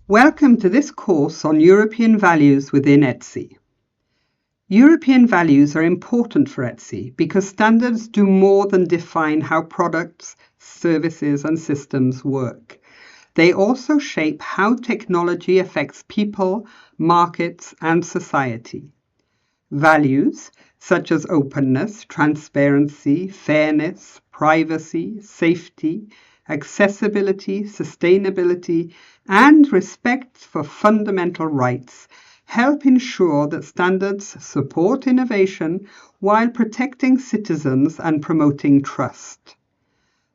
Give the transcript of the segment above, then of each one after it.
Welcome to this course on European values within ETSI. European values are important for ETSI because standards do more than define how products, services and systems work. They also shape how technology affects people, markets and society. Values such as openness, transparency, fairness, privacy, safety, accessibility, sustainability, and respect for fundamental rights help ensure that standards support innovation while protecting citizens and promoting trust.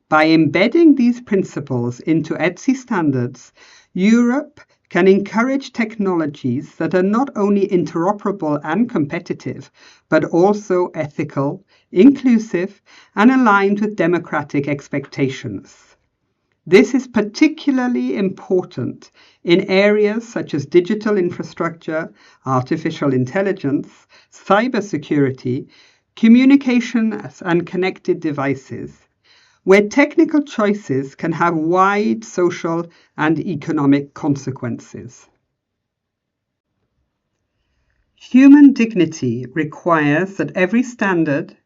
By embedding these principles into ETSI standards, Europe can encourage technologies that are not only interoperable and competitive, but also ethical, inclusive, and aligned with democratic expectations. This is particularly important in areas such as digital infrastructure, artificial intelligence, cybersecurity, communications and connected devices, where technical choices can have wide social and economic consequences. Human dignity requires that every standard,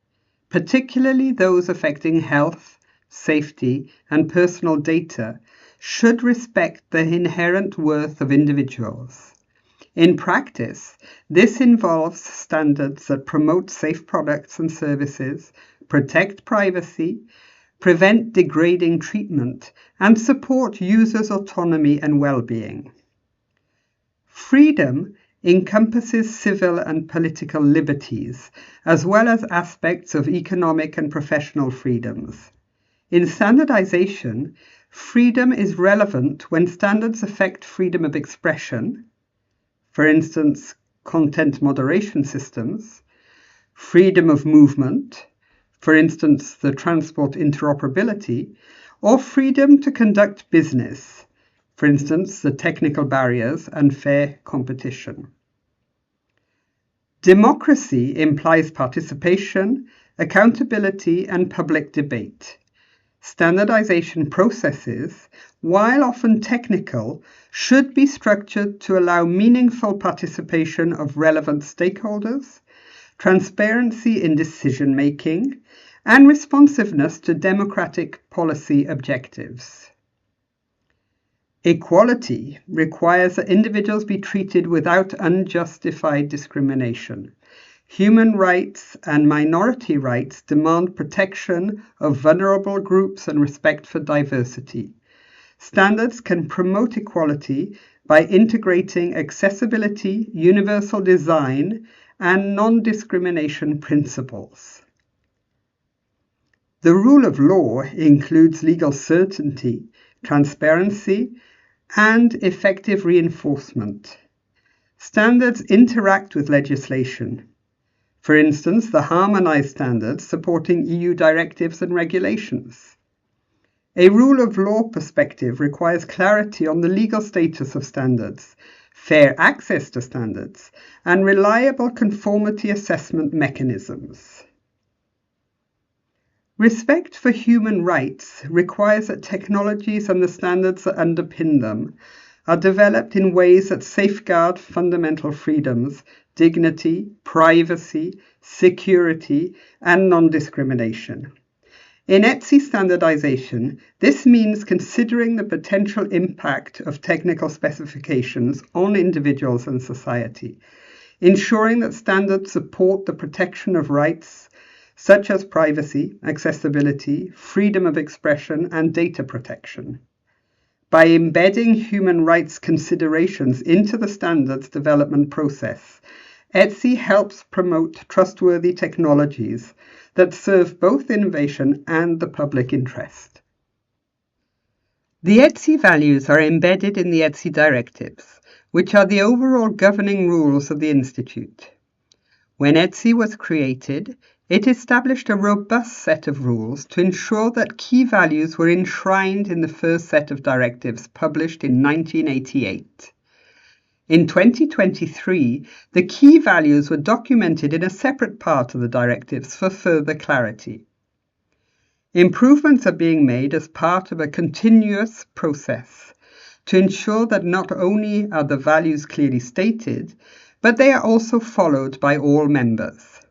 particularly those affecting health, safety, and personal data, should respect the inherent worth of individuals. In practice, this involves standards that promote safe products and services, protect privacy, prevent degrading treatment, and support users' autonomy and well-being. Freedom encompasses civil and political liberties, as well as aspects of economic and professional freedoms. In standardization, freedom is relevant when standards affect freedom of expression, for instance, content moderation systems, freedom of movement, for instance, the transport interoperability, or freedom to conduct business, for instance, the technical barriers and fair competition. Democracy implies participation, accountability, and public debate. Standardization processes, while often technical, should be structured to allow meaningful participation of relevant stakeholders, transparency in decision-making, and responsiveness to democratic policy objectives. Equality requires that individuals be treated without unjustified discrimination. Human rights and minority rights demand protection of vulnerable groups and respect for diversity. Standards can promote equality by integrating accessibility, universal design, and non-discrimination principles. The rule of law includes legal certainty, transparency, and effective reinforcement. Standards interact with legislation. For instance, the harmonized standards supporting EU directives and regulations. A rule of law perspective requires clarity on the legal status of standards, fair access to standards, and reliable conformity assessment mechanisms. Respect for human rights requires that technologies and the standards that underpin them are developed in ways that safeguard fundamental freedoms, dignity, privacy, security, and non-discrimination. In ETSI standardization, this means considering the potential impact of technical specifications on individuals and society, ensuring that standards support the protection of rights such as privacy, accessibility, freedom of expression, and data protection. By embedding human rights considerations into the standards development process, ETSI helps promote trustworthy technologies that serve both innovation and the public interest. The ETSI values are embedded in the ETSI directives, which are the overall governing rules of the Institute. When ETSI was created, it established a robust set of rules to ensure that key values were enshrined in the first set of directives published in 1988. In 2023, the key values were documented in a separate part of the directives for further clarity. Improvements are being made as part of a continuous process to ensure that not only are the values clearly stated, but they are also followed by all members.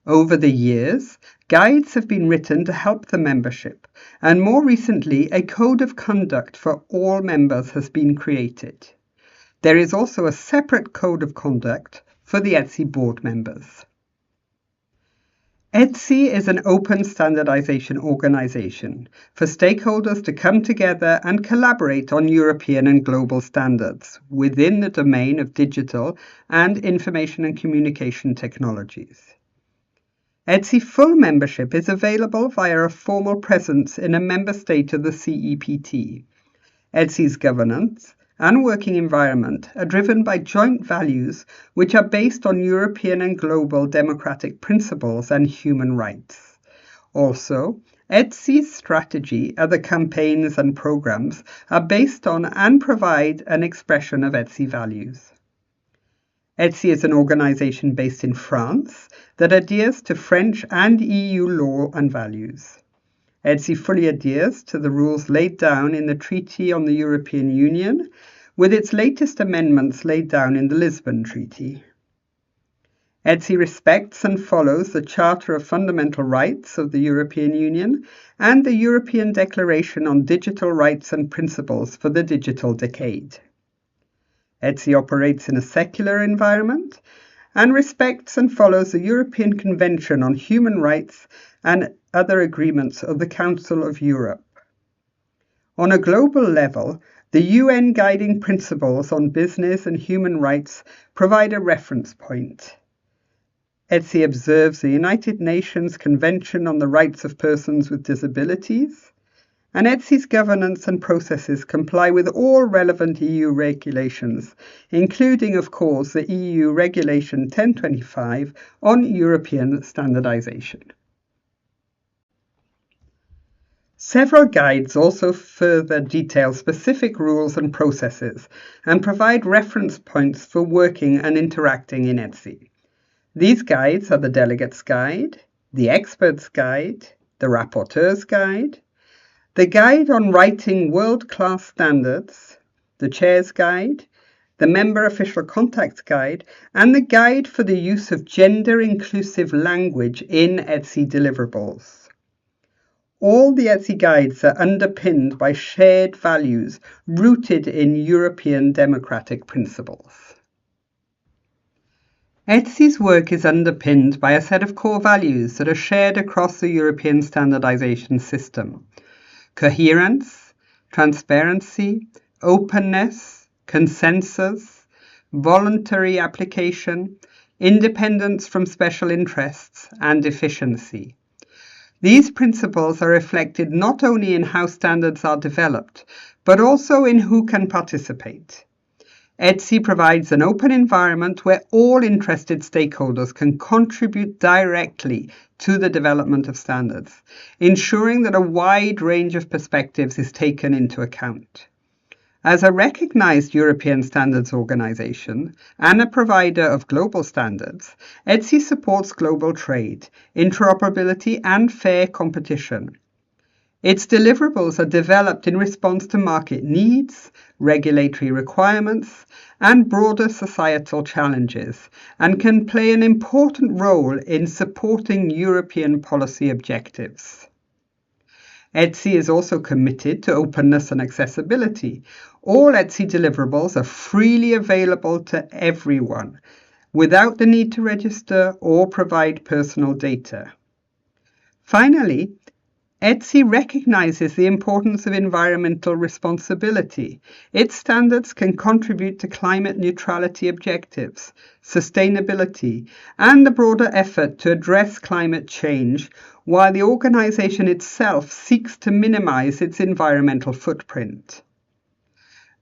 Over the years, guides have been written to help the membership, and more recently, a code of conduct for all members has been created. There is also a separate code of conduct for the ETSI board members. ETSI is an open standardization organization for stakeholders to come together and collaborate on European and global standards within the domain of digital and information and communication technologies. ETSI full membership is available via a formal presence in a member state of the CEPT. ETSI's governance and working environment are driven by joint values which are based on European and global democratic principles and human rights. Also, ETSI's strategy, other campaigns and programs are based on and provide an expression of ETSI values. ETSI is an organization based in France that adheres to French and EU law and values. ETSI fully adheres to the rules laid down in the Treaty on the European Union, with its latest amendments laid down in the Lisbon Treaty. ETSI respects and follows the Charter of Fundamental Rights of the European Union and the European Declaration on Digital Rights and Principles for the Digital Decade. ETSI operates in a secular environment and respects and follows the European Convention on Human Rights and other agreements of the Council of Europe. On a global level, the UN Guiding Principles on Business and Human Rights provide a reference point. ETSI observes the United Nations Convention on the Rights of Persons with Disabilities, and ETSI's governance and processes comply with all relevant EU regulations, including, of course, the EU Regulation 1025 on European standardization. Several guides also further detail specific rules and processes and provide reference points for working and interacting in ETSI. These guides are the Delegates Guide, the Experts Guide, the Rapporteur's Guide, the Guide on Writing World-Class Standards, the Chair's Guide, the Member Official Contacts Guide, and the Guide for the Use of Gender-Inclusive Language in ETSI Deliverables. All the ETSI guides are underpinned by shared values rooted in European democratic principles. ETSI's work is underpinned by a set of core values that are shared across the European standardization system: coherence, transparency, openness, consensus, voluntary application, independence from special interests, and efficiency. These principles are reflected not only in how standards are developed, but also in who can participate. ETSI provides an open environment where all interested stakeholders can contribute directly to the development of standards, ensuring that a wide range of perspectives is taken into account. As a recognized European standards organization and a provider of global standards, ETSI supports global trade, interoperability, and fair competition. Its deliverables are developed in response to market needs, regulatory requirements, and broader societal challenges, and can play an important role in supporting European policy objectives. ETSI is also committed to openness and accessibility. All ETSI deliverables are freely available to everyone, without the need to register or provide personal data. Finally, ETSI recognizes the importance of environmental responsibility. Its standards can contribute to climate neutrality objectives, sustainability, and the broader effort to address climate change, while the organization itself seeks to minimize its environmental footprint.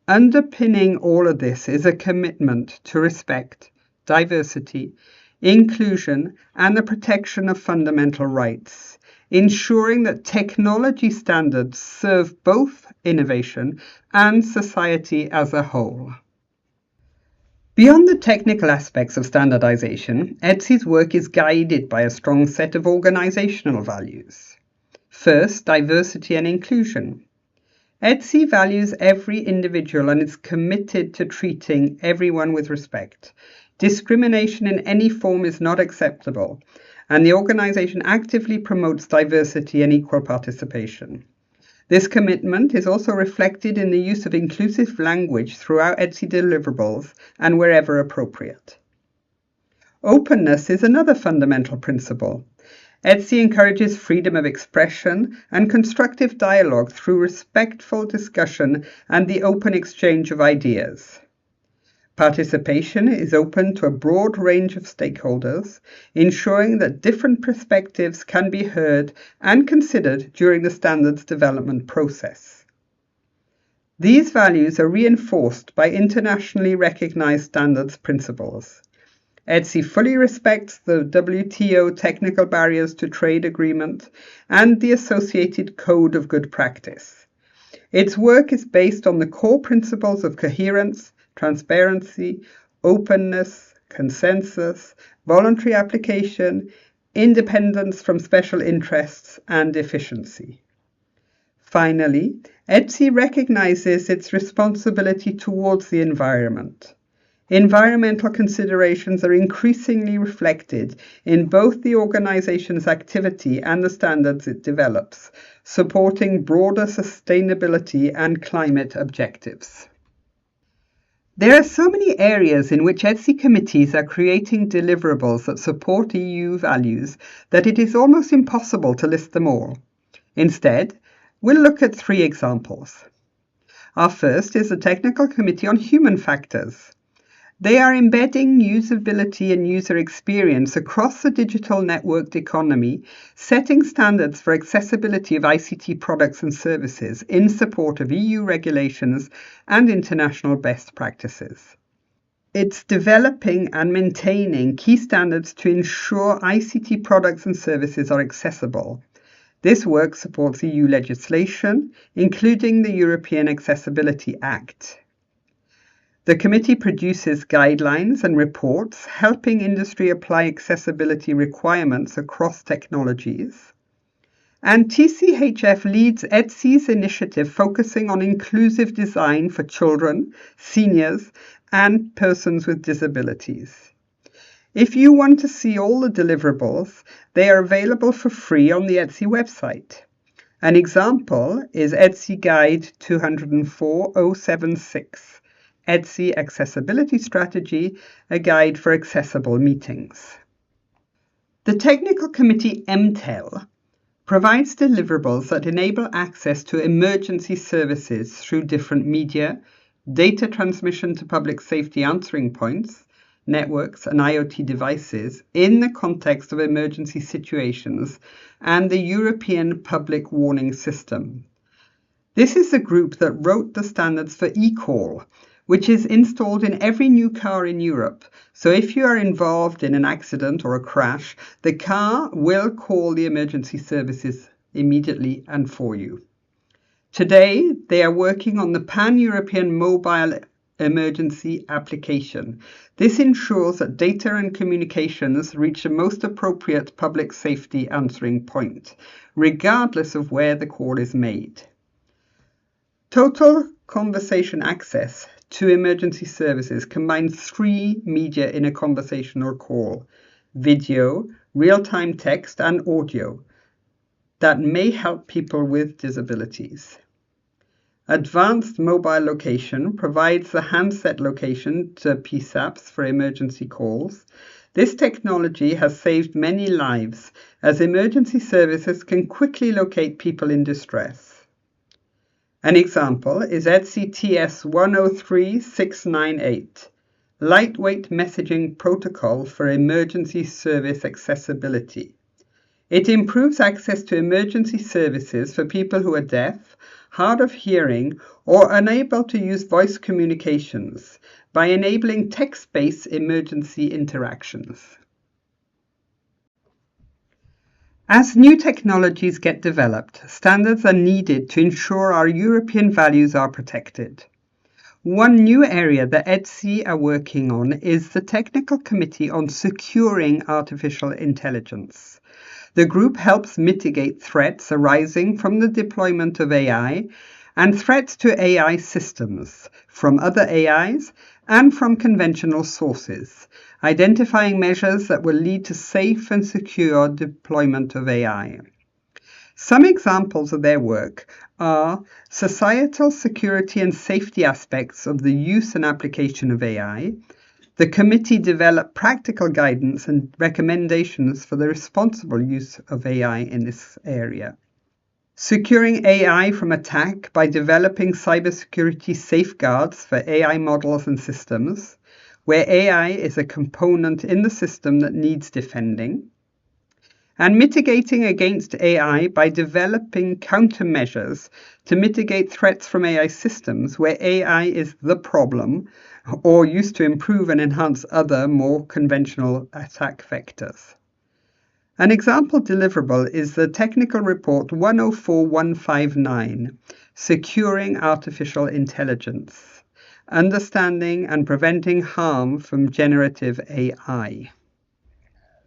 Underpinning all of this is a commitment to respect, diversity, inclusion, and the protection of fundamental rights, ensuring that technology standards serve both innovation and society as a whole. Beyond the technical aspects of standardization, ETSI's work is guided by a strong set of organizational values. First, diversity and inclusion. ETSI values every individual and is committed to treating everyone with respect. Discrimination in any form is not acceptable, and the organization actively promotes diversity and equal participation. This commitment is also reflected in the use of inclusive language throughout ETSI deliverables and wherever appropriate. Openness is another fundamental principle. ETSI encourages freedom of expression and constructive dialogue through respectful discussion and the open exchange of ideas. Participation is open to a broad range of stakeholders, ensuring that different perspectives can be heard and considered during the standards development process. These values are reinforced by internationally recognized standards principles. ETSI fully respects the WTO Technical Barriers to Trade Agreement and the associated Code of Good Practice. Its work is based on the core principles of coherence, transparency, openness, consensus, voluntary application, independence from special interests, and efficiency. Finally, ETSI recognizes its responsibility towards the environment. Environmental considerations are increasingly reflected in both the organization's activity and the standards it develops, supporting broader sustainability and climate objectives. There are so many areas in which ETSI committees are creating deliverables that support EU values that it is almost impossible to list them all. Instead, we'll look at 3 examples. Our first is the Technical Committee on Human Factors. They are embedding usability and user experience across the digital networked economy, setting standards for accessibility of ICT products and services in support of EU regulations and international best practices. It's developing and maintaining key standards to ensure ICT products and services are accessible. This work supports EU legislation, including the European Accessibility Act. The committee produces guidelines and reports helping industry apply accessibility requirements across technologies. And TCHF leads ETSI's initiative focusing on inclusive design for children, seniors, and persons with disabilities. If you want to see all the deliverables, they are available for free on the ETSI website. An example is ETSI Guide 204-076. ETSI Accessibility Strategy, a guide for accessible meetings. The Technical Committee MTEL provides deliverables that enable access to emergency services through different media, data transmission to public safety answering points, networks and IoT devices in the context of emergency situations and the European Public Warning System. This is the group that wrote the standards for eCall, which is installed in every new car in Europe. So if you are involved in an accident or a crash, the car will call the emergency services immediately and for you. Today, they are working on the Pan-European Mobile Emergency Application. This ensures that data and communications reach the most appropriate public safety answering point, regardless of where the call is made. Total conversation access to emergency services combines 3 media in a conversational call: video, real-time text, and audio that may help people with disabilities. Advanced mobile location provides the handset location to PSAPs for emergency calls. This technology has saved many lives as emergency services can quickly locate people in distress. An example is ETSI TS 103698, Lightweight Messaging Protocol for Emergency Service Accessibility. It improves access to emergency services for people who are deaf, hard of hearing, or unable to use voice communications by enabling text-based emergency interactions. As new technologies get developed, standards are needed to ensure our European values are protected. One new area that ETSI are working on is the Technical Committee on Securing Artificial Intelligence. The group helps mitigate threats arising from the deployment of AI and threats to AI systems from other AIs and from conventional sources, identifying measures that will lead to safe and secure deployment of AI. Some examples of their work are societal security and safety aspects of the use and application of AI. The committee developed practical guidance and recommendations for the responsible use of AI in this area. Securing AI from attack by developing cybersecurity safeguards for AI models and systems, where AI is a component in the system that needs defending. And mitigating against AI by developing countermeasures to mitigate threats from AI systems where AI is the problem or used to improve and enhance other more conventional attack vectors. An example deliverable is the technical report 104159, Securing Artificial Intelligence, Understanding and Preventing Harm from Generative AI.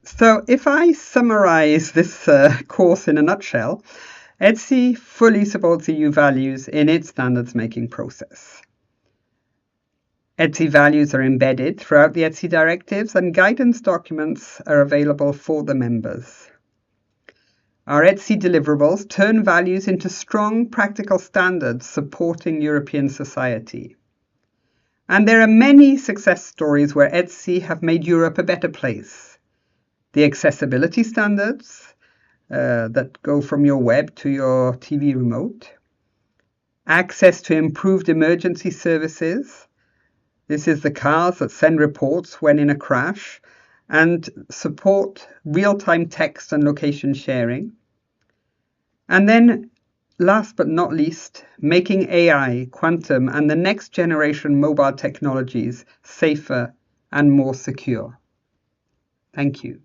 So if I summarize this course in a nutshell, ETSI fully supports EU values in its standards making process. ETSI values are embedded throughout the ETSI directives and guidance documents are available for the members. Our ETSI deliverables turn values into strong practical standards supporting European society. And there are many success stories where ETSI have made Europe a better place. The accessibility standards that go from your web to your TV remote. Access to improved emergency services. This is the cars that send reports when in a crash and support real-time text and location sharing. And then, last but not least, making AI, quantum, and the next generation mobile technologies safer and more secure. Thank you.